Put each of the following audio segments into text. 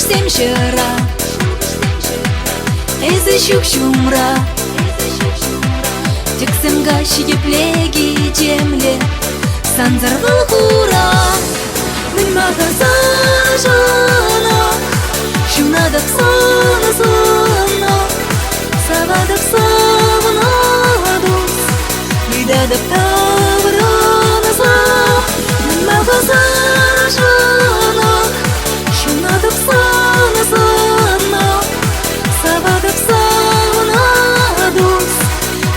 Шуршсем шыра, эзі шук-шумра, тексемга шигеплеги жемле, санзарвал хура. Мен мага сажана, шунадап сана, савадап саванадус, видадап тавранаса. Мен мага сажана, шунадап сана, савадап саванадус,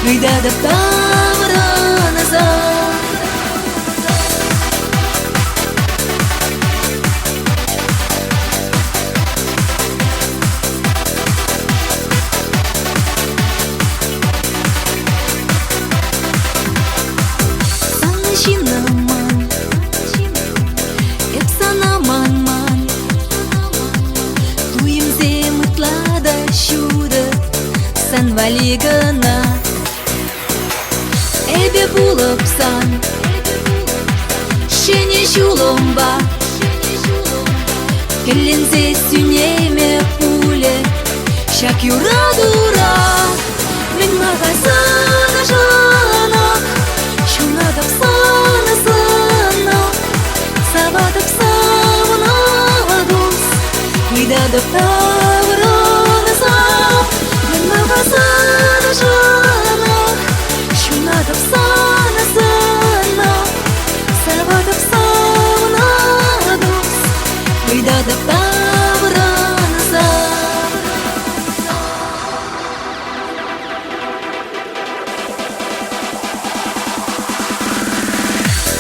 видадап тавранаса. Сан валигана, эбе булыпсан, шене шуломба, келлензе сюнеме пуле, шак юра дура. Мен мага сана жана, шунадап сана, савадап саванадус, видадап тавранаса. Мен мага сана жана, шунадап сана, савадап саванадус, видадап тавранаса.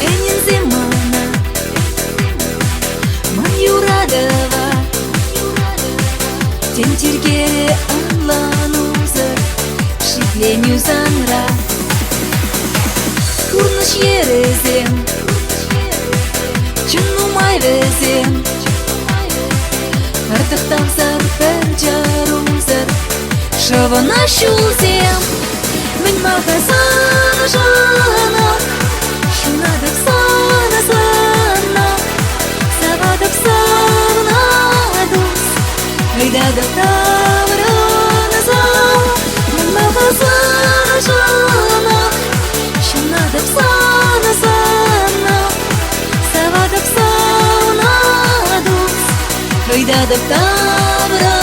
Энинзе мана, ман юрадова, тентергере анланузыр, шипленю занра. Курныш ерезем, чынумай везем, артықтамсар бір жарузыр, шавына шулзем. Мен мага сана жана, шунадап сана, савадап саванадус, видадап тавранаса. Мен мага сана жана, шунадап сана, савадап саванадус, видадап тавранаса.